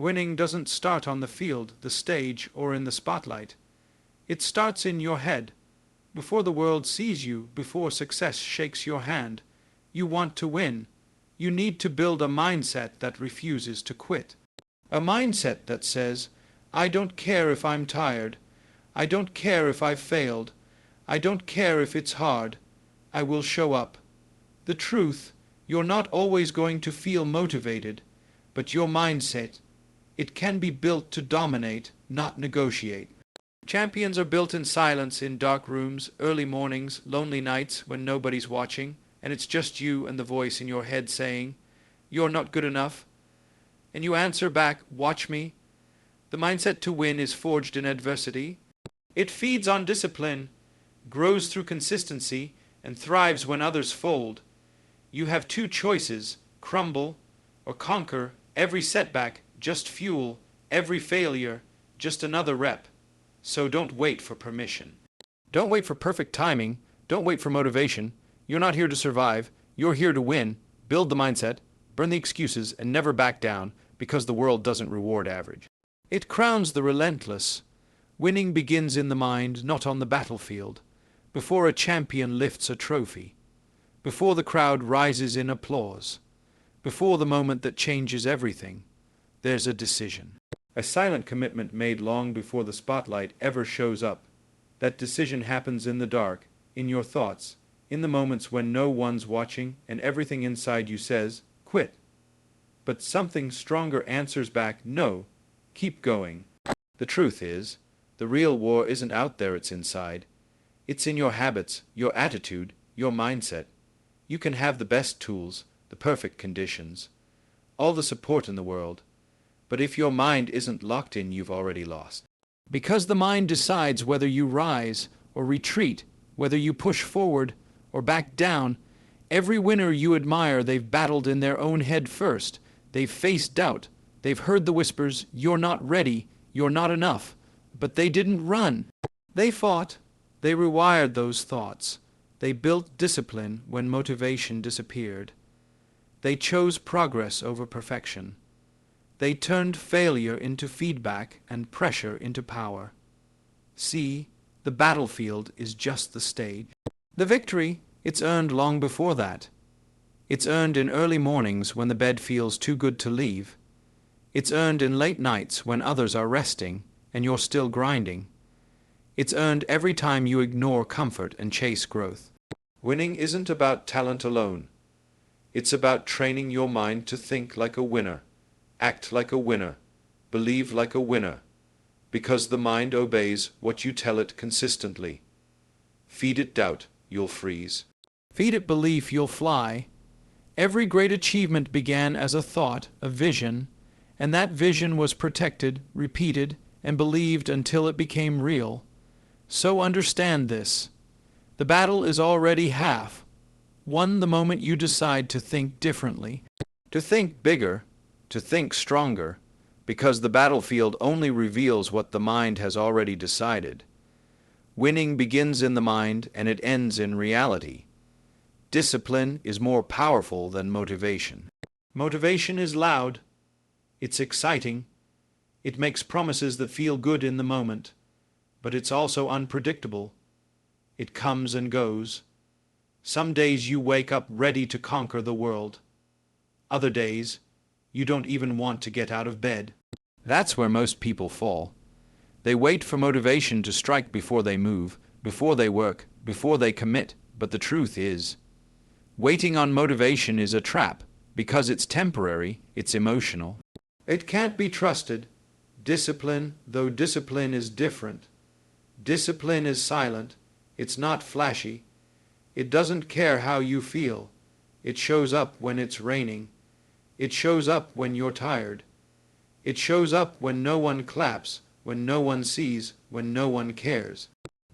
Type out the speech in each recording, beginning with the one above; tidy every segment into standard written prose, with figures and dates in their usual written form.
Winning doesn't start on the field, the stage, or in the spotlight. It starts in your head. Before the world sees you, before success shakes your hand, you want to win. You need to build a mindset that refuses to quit. A mindset that says, I don't care if I'm tired. I don't care if I've failed. I don't care if it's hard. I will show up. The truth, you're not always going to feel motivated, but your mindset, it can be built to dominate, not negotiate. Champions are built in silence, in dark rooms, early mornings, lonely nights when nobody's watching, and it's just you and the voice in your head saying, you're not good enough. And you answer back, watch me. The mindset to win is forged in adversity. It feeds on discipline, grows through consistency, and thrives when others fold. You have two choices, crumble or conquer every setback, just fuel every failure, just another rep. So don't wait for permission. Don't wait for perfect timing. Don't wait for motivation. You're not here to survive. You're here to win. Build the mindset, burn the excuses, and never back down, because the world doesn't reward average. It crowns the relentless. Winning begins in the mind, not on the battlefield. Before a champion lifts a trophy. Before the crowd rises in applause. Before the moment that changes everything, there's a decision. A silent commitment made long before the spotlight ever shows up. That decision happens in the dark, in your thoughts, in the moments when no one's watching and everything inside you says, quit. But something stronger answers back, no, keep going. The truth is, the real war isn't out there, it's inside. It's in your habits, your attitude, your mindset. You can have the best tools, the perfect conditions, all the support in the world. But if your mind isn't locked in, you've already lost. Because the mind decides whether you rise or retreat, whether you push forward or back down. Every winner you admire, they've battled in their own head first. They've faced doubt. They've heard the whispers, you're not ready, you're not enough. But they didn't run. They fought. They rewired those thoughts. They built discipline when motivation disappeared. They chose progress over perfection. They turned failure into feedback and pressure into power. See, the battlefield is just the stage. The victory, it's earned long before that. It's earned in early mornings when the bed feels too good to leave. It's earned in late nights when others are resting and you're still grinding. It's earned every time you ignore comfort and chase growth. Winning isn't about talent alone. It's about training your mind to think like a winner, act like a winner, believe like a winner, because the mind obeys what you tell it consistently. Feed it doubt, you'll freeze. Feed it belief, you'll fly. Every great achievement began as a thought, a vision, and that vision was protected, repeated, and believed until it became real. So understand this. The battle is already half, won the moment you decide to think differently, to think bigger, to think stronger, because the battlefield only reveals what the mind has already decided. Winning begins in the mind and it ends in reality. Discipline is more powerful than motivation. Motivation is loud. It's exciting. It makes promises that feel good in the moment, but it's also unpredictable. It comes and goes. Some days you wake up ready to conquer the world. Other days, you don't even want to get out of bed. That's where most people fall. They wait for motivation to strike before they move, before they work, before they commit. But the truth is, waiting on motivation is a trap, because it's temporary, it's emotional. It can't be trusted. Discipline, though discipline is different. Discipline is silent. It's not flashy. It doesn't care how you feel. It shows up when it's raining. It shows up when you're tired. It shows up when no one claps, when no one sees, when no one cares.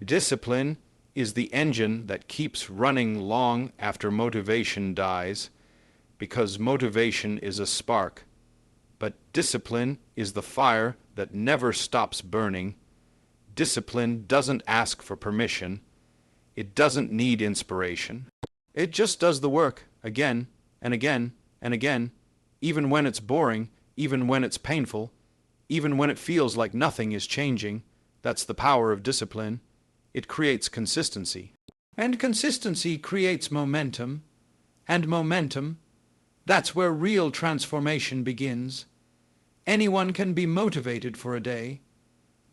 Discipline is the engine that keeps running long after motivation dies, because motivation is a spark. But discipline is the fire that never stops burning. Discipline doesn't ask for permission. It doesn't need inspiration. It just does the work again and again and again, even when it's boring, even when it's painful, even when it feels like nothing is changing. That's the power of discipline. It creates consistency. And consistency creates momentum. And momentum, that's where real transformation begins. Anyone can be motivated for a day,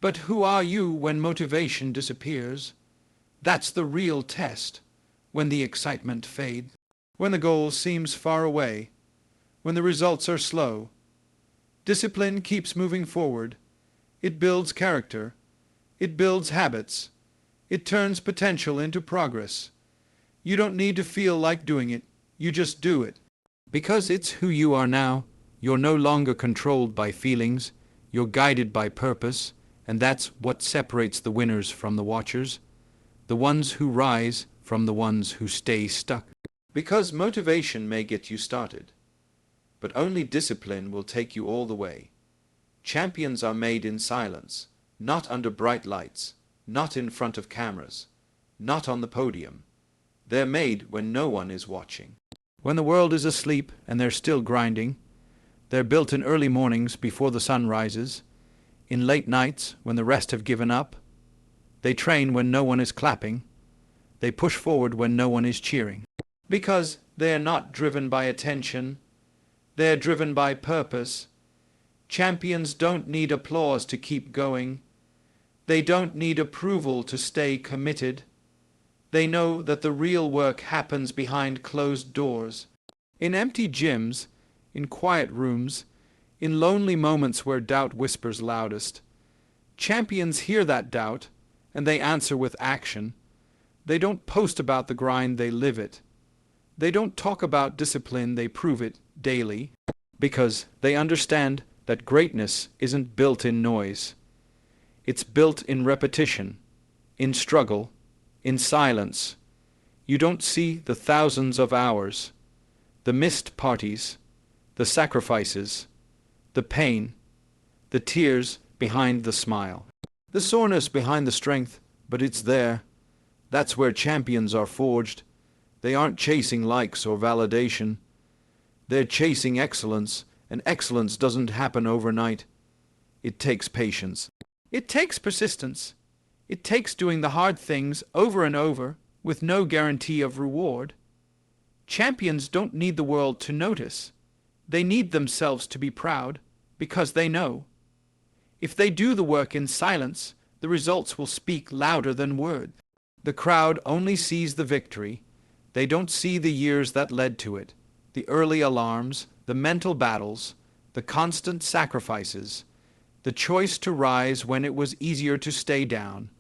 but who are you when motivation disappears? That's the real test, when the excitement fades, when the goal seems far away, when the results are slow. Discipline keeps moving forward. It builds character. It builds habits. It turns potential into progress. You don't need to feel like doing it. You just do it. Because it's who you are now. You're no longer controlled by feelings. You're guided by purpose. And that's what separates the winners from the watchers. The ones who rise from the ones who stay stuck. Because motivation may get you started, but only discipline will take you all the way. Champions are made in silence, not under bright lights, not in front of cameras, not on the podium. They're made when no one is watching. When the world is asleep and they're still grinding. They're built in early mornings before the sun rises, in late nights when the rest have given up. They train when no one is clapping. They push forward when no one is cheering. Because they are not driven by attention. They're driven by purpose. Champions don't need applause to keep going. They don't need approval to stay committed. They know that the real work happens behind closed doors, in empty gyms, in quiet rooms, in lonely moments where doubt whispers loudest. Champions hear that doubt, and they answer with action. They don't post about the grind, they live it. They don't talk about discipline, they prove it daily, because they understand that greatness isn't built in noise. It's built in repetition, in struggle, in silence. You don't see the thousands of hours, the missed parties, the sacrifices, the pain, the tears behind the smile, the soreness behind the strength, but it's there. That's where champions are forged. They aren't chasing likes or validation. They're chasing excellence, and excellence doesn't happen overnight. It takes patience. It takes persistence. It takes doing the hard things over and over with no guarantee of reward. Champions don't need the world to notice. They need themselves to be proud, because they know. If they do the work in silence, the results will speak louder than words. The crowd only sees the victory. They don't see the years that led to it, the early alarms, the mental battles, the constant sacrifices, the choice to rise when it was easier to stay down.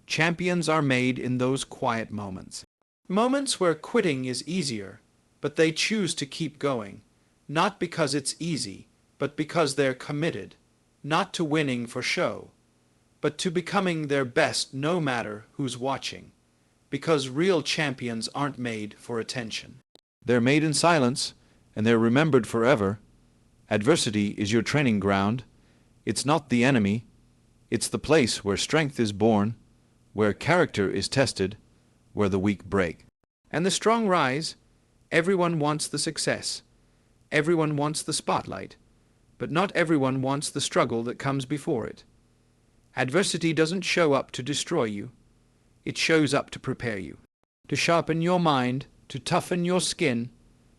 Champions are made in those quiet moments. Moments where quitting is easier, but they choose to keep going, not because it's easy, but because they're committed, not to winning for show, but to becoming their best no matter who's watching, because real champions aren't made for attention. They're made in silence, and they're remembered forever. Adversity is your training ground. It's not the enemy. It's the place where strength is born, where character is tested, where the weak break. And the strong rise. Everyone wants the success. Everyone wants the spotlight. But not everyone wants the struggle that comes before it. Adversity doesn't show up to destroy you. It shows up to prepare you, to sharpen your mind, to toughen your skin,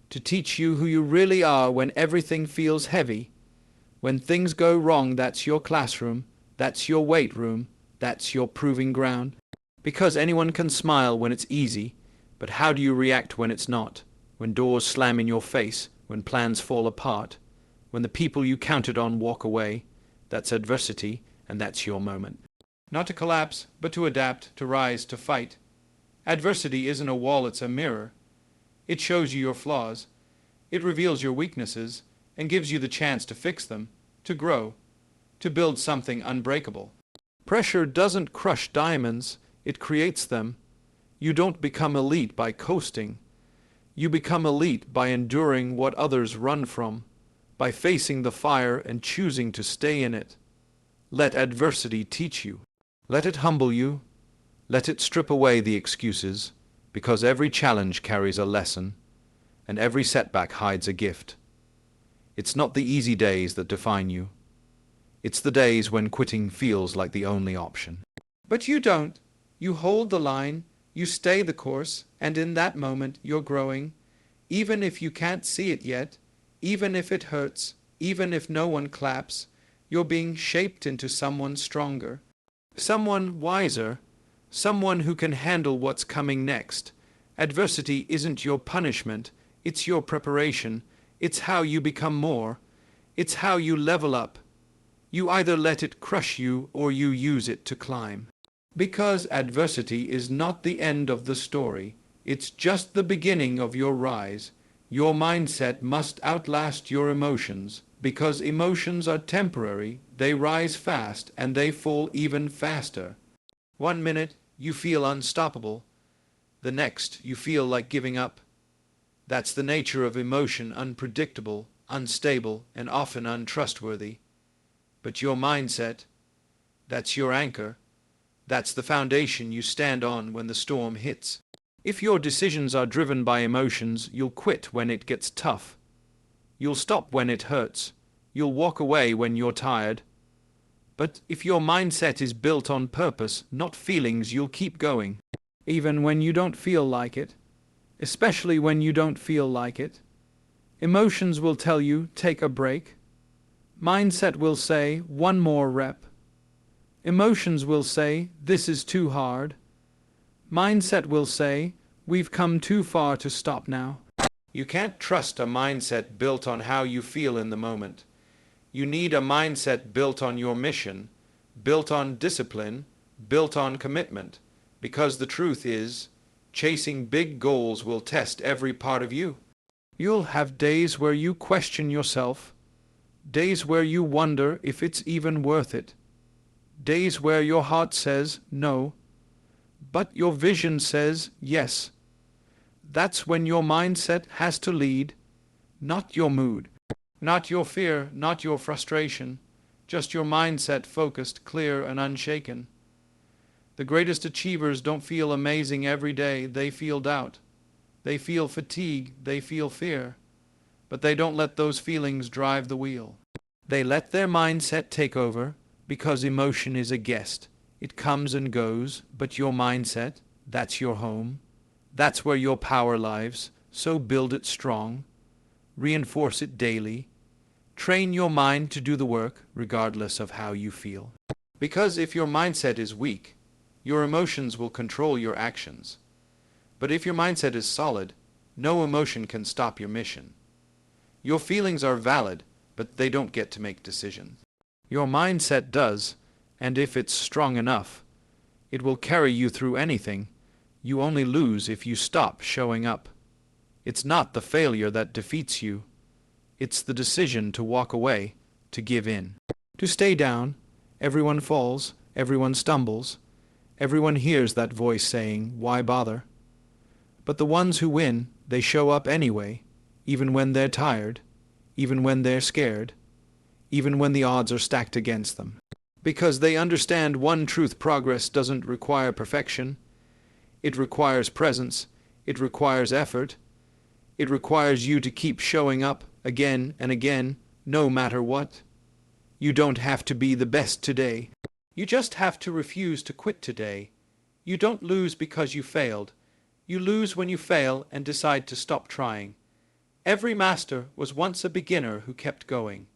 to teach you who you really are when everything feels heavy. When things go wrong, that's your classroom, that's your weight room, that's your proving ground. Because anyone can smile when it's easy, but how do you react when it's not? When doors slam in your face, when plans fall apart, when the people you counted on walk away? That's adversity, and that's your moment. Not to collapse, but to adapt, to rise, to fight. Adversity isn't a wall, it's a mirror. It shows you your flaws. It reveals your weaknesses and gives you the chance to fix them, to grow, to build something unbreakable. Pressure doesn't crush diamonds, it creates them. You don't become elite by coasting. You become elite by enduring what others run from, by facing the fire and choosing to stay in it. Let adversity teach you. Let it humble you. Let it strip away the excuses, because every challenge carries a lesson, and every setback hides a gift. It's not the easy days that define you. It's the days when quitting feels like the only option. But you don't. You hold the line, you stay the course, and in that moment you're growing. Even if you can't see it yet, even if it hurts, even if no one claps, you're being shaped into someone stronger, someone wiser, someone who can handle what's coming next. Adversity isn't your punishment, it's your preparation. It's how you become more. It's how you level up. You either let it crush you or you use it to climb. Because adversity is not the end of the story, it's just the beginning of your rise. Your mindset must outlast your emotions, because emotions are temporary, they rise fast and they fall even faster. 1 minute you feel unstoppable, the next you feel like giving up. That's the nature of emotion, unpredictable, unstable, and often untrustworthy. But your mindset, that's your anchor. That's the foundation you stand on when the storm hits. If your decisions are driven by emotions, you'll quit when it gets tough. You'll stop when it hurts. You'll walk away when you're tired. But if your mindset is built on purpose, not feelings, you'll keep going. Even when you don't feel like it. Especially when you don't feel like it. Emotions will tell you, take a break. Mindset will say, one more rep. Emotions will say, this is too hard. Mindset will say, we've come too far to stop now. You can't trust a mindset built on how you feel in the moment. You need a mindset built on your mission, built on discipline, built on commitment. Because the truth is, chasing big goals will test every part of you. You'll have days where you question yourself, days where you wonder if it's even worth it. Days where your heart says no, but your vision says yes. That's when your mindset has to lead, not your mood, not your fear, not your frustration, just your mindset focused, clear, and unshaken. The greatest achievers don't feel amazing every day, they feel doubt. They feel fatigue, they feel fear. But they don't let those feelings drive the wheel. They let their mindset take over. Because emotion is a guest. It comes and goes, but your mindset, that's your home. That's where your power lives, so build it strong. Reinforce it daily. Train your mind to do the work, regardless of how you feel. Because if your mindset is weak, your emotions will control your actions. But if your mindset is solid, no emotion can stop your mission. Your feelings are valid, but they don't get to make decisions. Your mindset does, and if it's strong enough, it will carry you through anything. You only lose if you stop showing up. It's not the failure that defeats you. It's the decision to walk away, to give in. To stay down. Everyone falls, everyone stumbles. Everyone hears that voice saying, why bother? But the ones who win, they show up anyway, even when they're tired, even when they're scared, even when the odds are stacked against them. Because they understand one truth: progress doesn't require perfection. It requires presence. It requires effort. It requires you to keep showing up again and again, no matter what. You don't have to be the best today. You just have to refuse to quit today. You don't lose because you failed. You lose when you fail and decide to stop trying. Every master was once a beginner who kept going.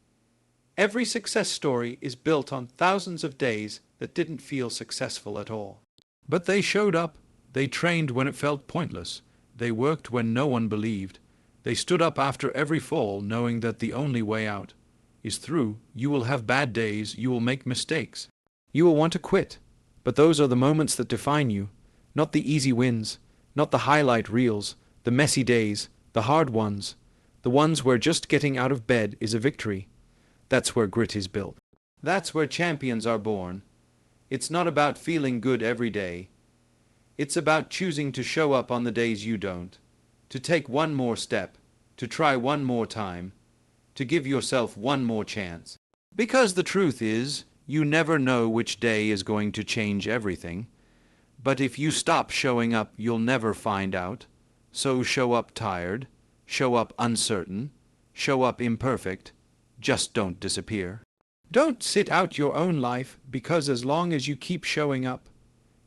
Every success story is built on thousands of days that didn't feel successful at all. But they showed up. They trained when it felt pointless. They worked when no one believed. They stood up after every fall, knowing that the only way out is through. You will have bad days. You will make mistakes. You will want to quit. But those are the moments that define you, not the easy wins, not the highlight reels, the messy days, the hard ones, the ones where just getting out of bed is a victory. That's where grit is built. That's where champions are born. It's not about feeling good every day. It's about choosing to show up on the days you don't, to take one more step, to try one more time, to give yourself one more chance. Because the truth is, you never know which day is going to change everything. But if you stop showing up, you'll never find out. So show up tired, show up uncertain, show up imperfect, just don't disappear. Don't sit out your own life, because as long as you keep showing up,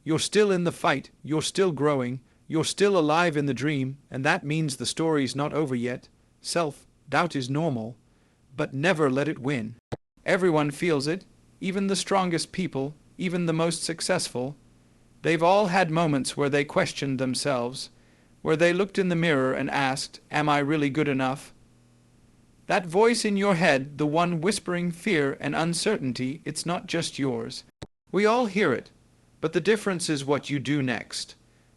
you're still in the fight, you're still growing, you're still alive in the dream, and that means the story's not over yet. Self-doubt is normal, but never let it win. Everyone feels it, even the strongest people, even the most successful. They've all had moments where they questioned themselves, where they looked in the mirror and asked, "Am I really good enough?" That voice in your head, the one whispering fear and uncertainty, it's not just yours. We all hear it, but the difference is what you do next.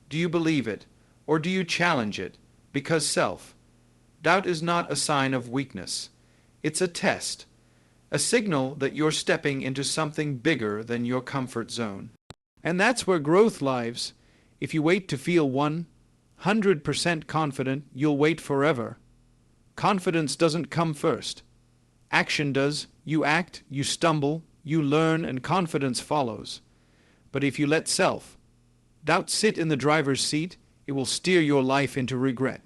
Do you believe it, or do you challenge it? Because self-doubt is not a sign of weakness. It's a test, a signal that you're stepping into something bigger than your comfort zone. And that's where growth lies. If you wait to feel 100% confident, you'll wait forever. Confidence doesn't come first. Action does. You act, you stumble, you learn, and confidence follows. But if you let self-doubt sit in the driver's seat, it will steer your life into regret.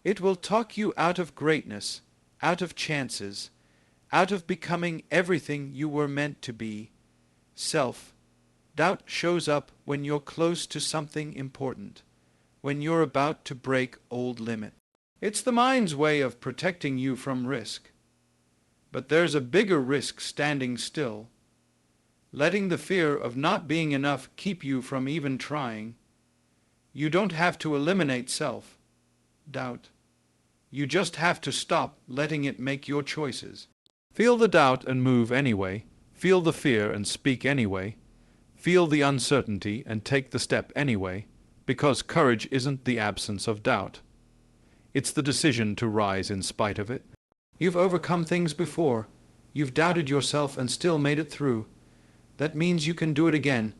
It will talk you out of greatness, out of chances, out of becoming everything you were meant to be. Self-doubt shows up when you're close to something important, when you're about to break old limits. It's the mind's way of protecting you from risk. But there's a bigger risk standing still, letting the fear of not being enough keep you from even trying. You don't have to eliminate self-doubt. You just have to stop letting it make your choices. Feel the doubt and move anyway. Feel the fear and speak anyway. Feel the uncertainty and take the step anyway, because courage isn't the absence of doubt. It's the decision to rise in spite of it. You've overcome things before. You've doubted yourself and still made it through. That means you can do it again.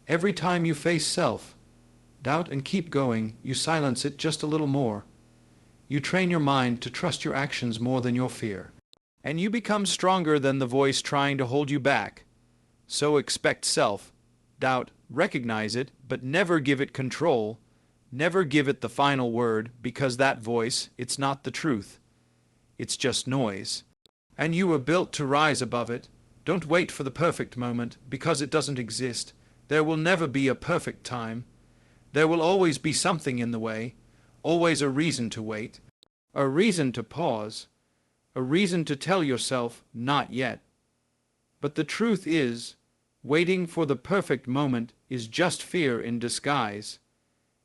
Every time you face self-doubt and keep going, you silence it just a little more. You train your mind to trust your actions more than your fear. And you become stronger than the voice trying to hold you back. So expect self-doubt, recognize it, but never give it control. Never give it the final word, because that voice, it's not the truth. It's just noise. And you were built to rise above it. Don't wait for the perfect moment, because it doesn't exist. There will never be a perfect time. There will always be something in the way, always a reason to wait, a reason to pause, a reason to tell yourself, not yet. But the truth is, waiting for the perfect moment is just fear in disguise.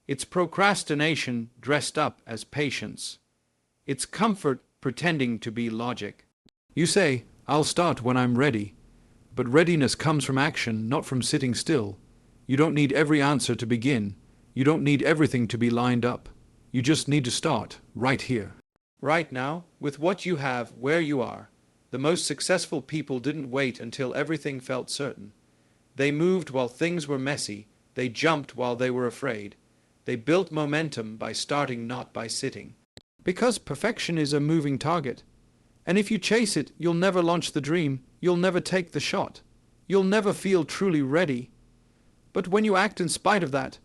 It's procrastination dressed up as patience. It's comfort pretending to be logic. You say, "I'll start when I'm ready." But readiness comes from action, not from sitting still. You don't need every answer to begin. You don't need everything to be lined up. You just need to start, right here. Right now, with what you have, where you are. The most successful people didn't wait until everything felt certain. They moved while things were messy. They jumped while they were afraid. They built momentum by starting, not by sitting. Because perfection is a moving target. And if you chase it, you'll never launch the dream. You'll never take the shot. You'll never feel truly ready. But when you act in spite of that,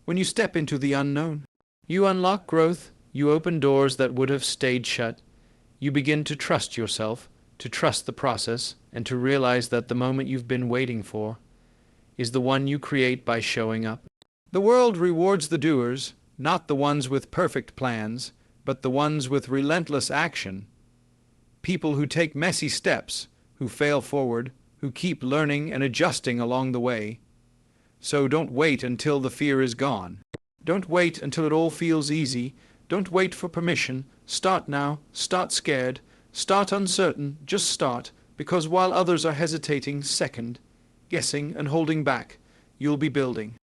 when you step into the unknown, you unlock growth. You open doors that would have stayed shut. You begin to trust yourself, to trust the process, and to realize that the moment you've been waiting for is the one you create by showing up. The world rewards the doers, not the ones with perfect plans, but the ones with relentless action. People who take messy steps, who fail forward, who keep learning and adjusting along the way. So don't wait until the fear is gone. Don't wait until it all feels easy. Don't wait for permission. Start now. Start scared. Start uncertain. Just start, because while others are hesitating, second, guessing and holding back, you'll be building.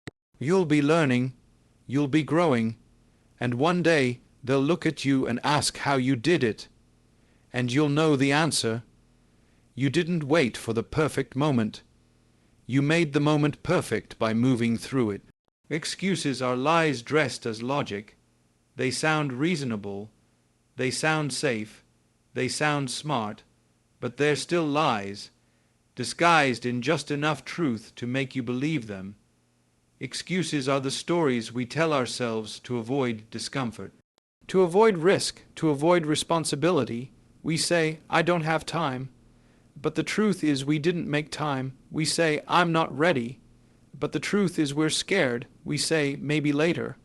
You'll be learning, you'll be growing, and one day they'll look at you and ask how you did it. And you'll know the answer. You didn't wait for the perfect moment. You made the moment perfect by moving through it. Excuses are lies dressed as logic. They sound reasonable, they sound safe, they sound smart, but they're still lies, disguised in just enough truth to make you believe them. Excuses are the stories we tell ourselves to avoid discomfort, to avoid risk, to avoid responsibility, We say, I don't have time. But the truth is we didn't make time. We say, I'm not ready. But the truth is we're scared. We say, maybe later.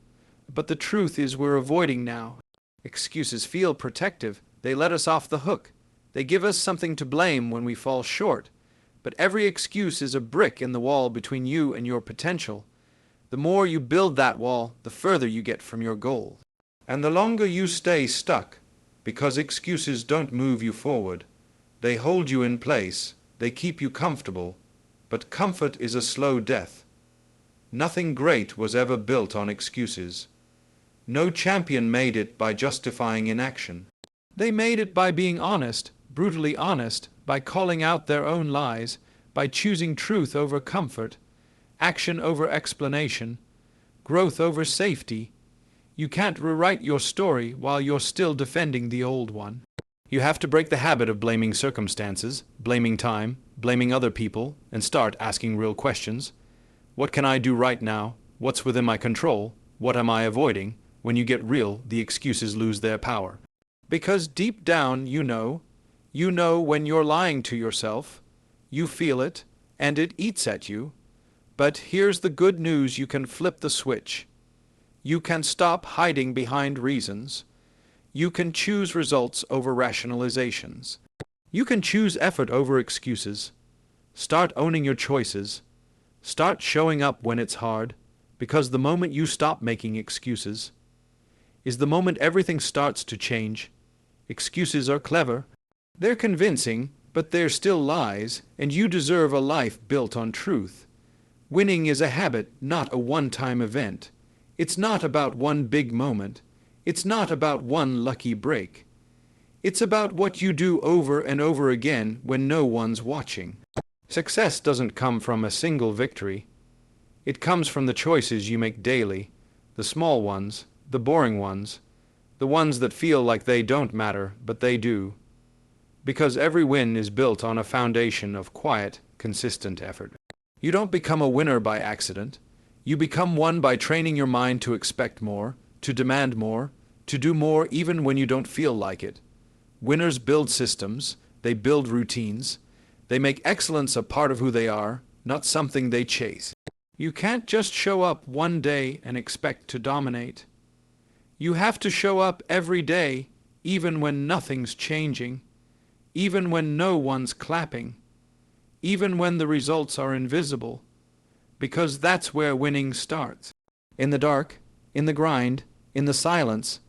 But the truth is we're avoiding now. Excuses feel protective. They let us off the hook. They give us something to blame when we fall short. But every excuse is a brick in the wall between you and your potential. The more you build that wall, the further you get from your goal. And the longer you stay stuck, because excuses don't move you forward. They hold you in place, they keep you comfortable, but comfort is a slow death. Nothing great was ever built on excuses. No champion made it by justifying inaction. They made it by being honest, brutally honest, by calling out their own lies, by choosing truth over comfort, action over explanation, growth over safety. You can't rewrite your story while you're still defending the old one. You have to break the habit of blaming circumstances, blaming time, blaming other people, and start asking real questions. What can I do right now? What's within my control? What am I avoiding? When you get real, the excuses lose their power. Because deep down you know when you're lying to yourself. You feel it, and it eats at you. But here's the good news: you can flip the switch. You can stop hiding behind reasons. You can choose results over rationalizations. You can choose effort over excuses. Start owning your choices. Start showing up when it's hard, because the moment you stop making excuses is the moment everything starts to change. Excuses are clever. They're convincing, but they're still lies, and you deserve a life built on truth. Winning is a habit, not a one-time event. It's not about one big moment. It's not about one lucky break. It's about what you do over and over again when no one's watching. Success doesn't come from a single victory. It comes from the choices you make daily, the small ones, the boring ones, the ones that feel like they don't matter, but they do. Because every win is built on a foundation of quiet, consistent effort. You don't become a winner by accident. You become one by training your mind to expect more, to demand more, to do more even when you don't feel like it. Winners build systems, they build routines, they make excellence a part of who they are, not something they chase. You can't just show up one day and expect to dominate. You have to show up every day, even when nothing's changing, even when no one's clapping, even when the results are invisible. Because that's where winning starts. In the dark, in the grind, in the silence.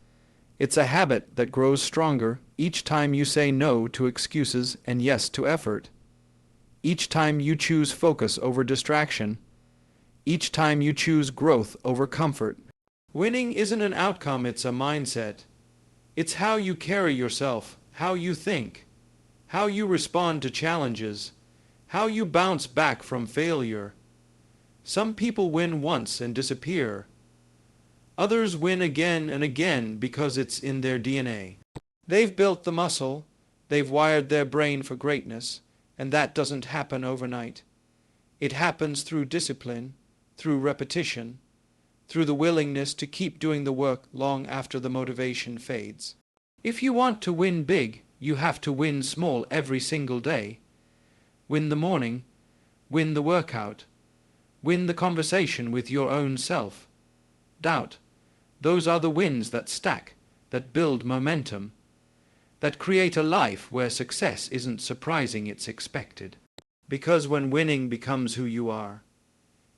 It's a habit that grows stronger each time you say no to excuses and yes to effort. Each time you choose focus over distraction. Each time you choose growth over comfort. Winning isn't an outcome, it's a mindset. It's how you carry yourself, how you think, how you respond to challenges, how you bounce back from failure. Some people win once and disappear. Others win again and again because it's in their DNA. They've built the muscle, they've wired their brain for greatness, and that doesn't happen overnight. It happens through discipline, through repetition, through the willingness to keep doing the work long after the motivation fades. If you want to win big, you have to win small every single day. Win the morning, win the workout, win the conversation with your own self. Doubt. Those are the wins that stack, that build momentum, that create a life where success isn't surprising, it's expected. Because when winning becomes who you are,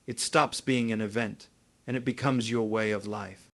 it stops being an event and it becomes your way of life.